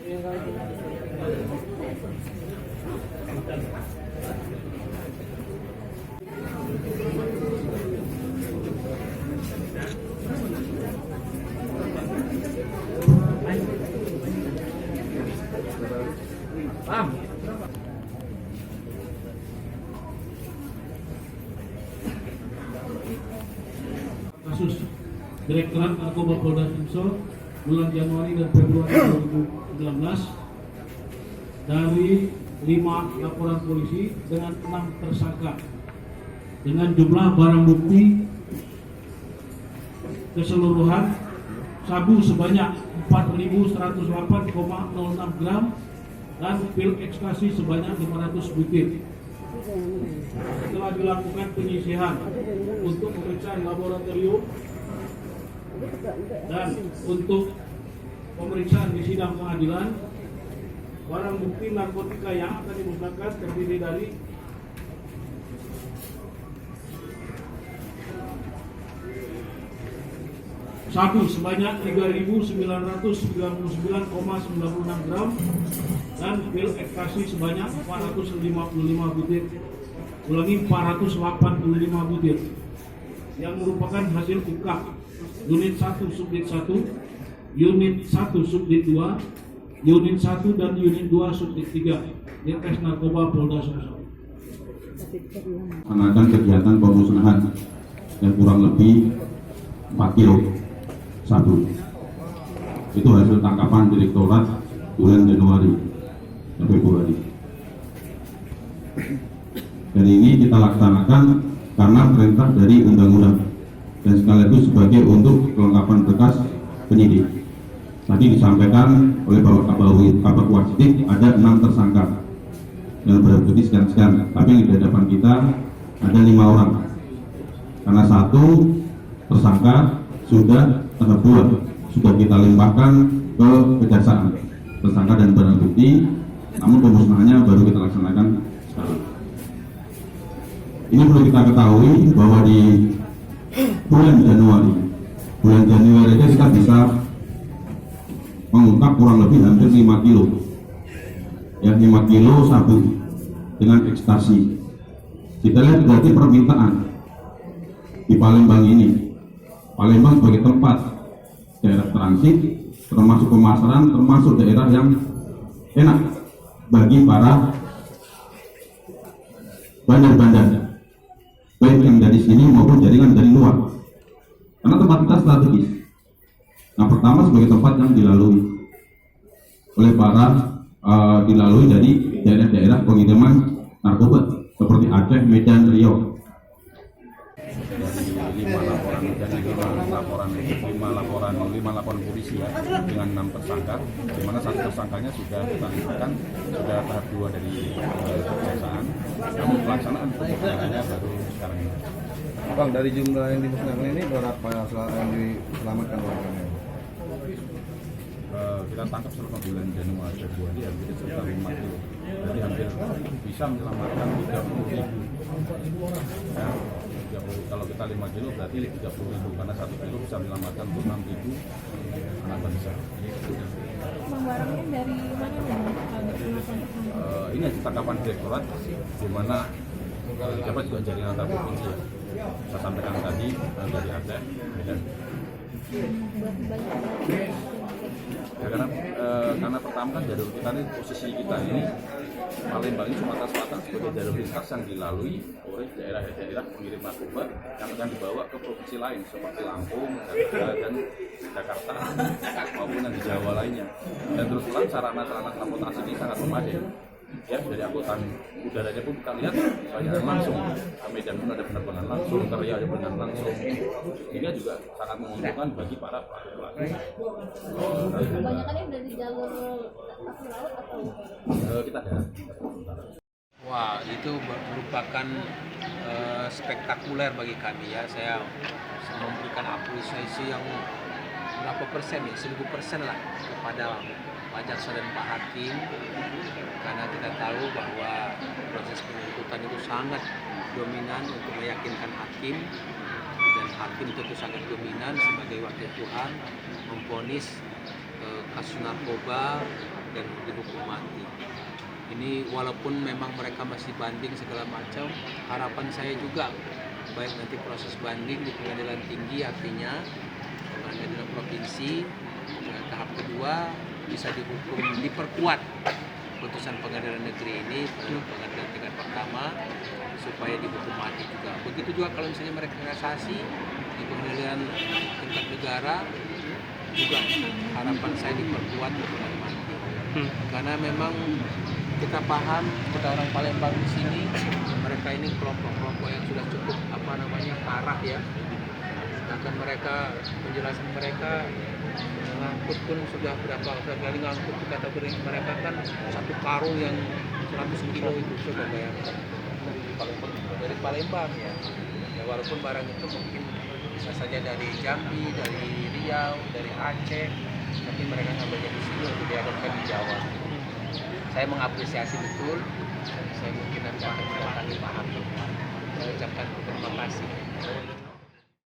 Kasus Direktorat Narkoba Polda Sumsel bulan Januari dan Februari 2019 dari 5 laporan polisi dengan 6 tersangka dengan jumlah barang bukti keseluruhan sabu sebanyak 4.108,06 gram dan pil ekstasi sebanyak 500 butir. Setelah dilakukan penyisihan untuk pemeriksaan laboratorium dan untuk pemeriksaan di sidang pengadilan, barang bukti narkotika yang akan dimusnahkan terdiri dari sabu sebanyak 3.999,96 gram dan pil ekstasi sebanyak 455 butir. Ulangi, 485 butir yang merupakan hasil ukap unit 1 subdit 1, unit 1 subdit 2, unit 1 dan unit 2 subdit 3 Ditres Narkoba Polda Sumsel. Melaksanakan kegiatan pemusnahan yang kurang lebih 4 kilo sabu. Itu hasil tangkapan Direktorat bulan Januari dan Februari. Dan ini kita laksanakan karena perintah dari undang-undang dan sekaligus sebagai untuk kelengkapan berkas penyidik. Tadi disampaikan oleh Bapak Kabak Warsdik ada 6 tersangka yang berbukti sekian-sekian, tapi yang di hadapan kita ada 5 orang karena 1 tersangka sudah tahap 2 sudah kita limpahkan ke kejaksaan tersangka dan barang bukti, namun pemusnahannya baru kita laksanakan sekarang. Ini perlu kita ketahui bahwa di bulan Januari itu kita bisa mengungkap kurang lebih hampir 5 kilo ya, 5 kilo sabu dengan ekstasi. Kita lihat berarti permintaan di Palembang ini, Palembang sebagai tempat daerah transit termasuk pemasaran, termasuk daerah yang enak bagi para bandar-bandar baik yang dari sini maupun jaringan dari luar, karena tempat kita strategis. Nah, pertama sebagai tempat yang dilalui oleh para dilalui dari daerah-daerah pengiriman narkoba seperti Aceh, Medan, Riau. Dari 5 laporan polisi ya, dengan 6 tersangka, di mana 1 tersangkanya sudah kita limpahkan, sudah tahap 2 dari kejaksaan. Namun pelaksanaan pemusnahannya baru sekarang ini. Bang, dari jumlah yang dimusnahkan ini berapa yang diselamatkan warganya? Kita tangkap selama bulan Januari Februari hampir sekitar 5 kilo, jadi hampir bisa menyelamatkan 30.000 ya. Kalau kita 5 kilo berarti 30.000, karena 1 kilo bisa menyelamatkan 6.000 anak bangsa. Barangnya dari mana? Ini tangkapan Direktorat, di mana dapat juga jaringan antar provinsi ya. Saya sampaikan tadi dari Aceh, Medan. Ya, karena pertama kan jalur kita ini, posisi kita ini Palembang ini Sumatera Selatan sebagai jalur lintas yang dilalui oleh daerah-daerah pengirim narkoba yang akan dibawa ke provinsi lain seperti Lampung, dan Jakarta maupun yang di Jawa lainnya. Dan terus terang sarana transportasi ini sangat memadai. Ya, dari angkutan udaranya pun kita lihat banyak langsung, ke Medan pun ada penerbangan langsung, ke Riau ada penerbangan langsung. Ini juga sangat menguntungkan bagi para pelaku. Kebanyakan yang dari jalur laut atau kita ada. Wah, itu merupakan spektakuler bagi kami ya. Saya memberikan apresiasi yang berapa persen ya, 1000% lah kepada Pak Jaksa dan Pak Hakim, karena kita tahu bahwa proses penuntutan itu sangat dominan untuk meyakinkan hakim, dan hakim tentu sangat dominan sebagai wakil Tuhan memvonis kasus narkoba dan dihukum mati. Ini walaupun memang mereka masih banding segala macam, harapan saya juga baik nanti proses banding di pengadilan tinggi, artinya pengadilan provinsi tahap kedua bisa dihukum, diperkuat putusan pengadilan negeri ini, pengadilan tingkat pertama, supaya dihukum mati juga. Begitu juga kalau misalnya mereka kasasi di pengadilan tingkat negara, juga harapan saya diperkuat hukuman mati. Karena memang kita paham, kita orang Palembang di sini, mereka ini kelompok-kelompok yang sudah cukup parah ya. Sedangkan mereka, penjelasan mereka ngangkut pun sudah berapa kali ngangkut, kata mereka kan satu karung yang 100 kilo itu, coba bayangkan dari Palembang ya. Ya walaupun barang itu mungkin bisa saja dari Jambi, dari Riau, dari Aceh, tapi mereka ngambilnya di sini untuk diadakan di Jawa. Saya mengapresiasi betul, saya mungkin nanti akan mendatangi Pak Hakim. Saya ucapkan terima kasih.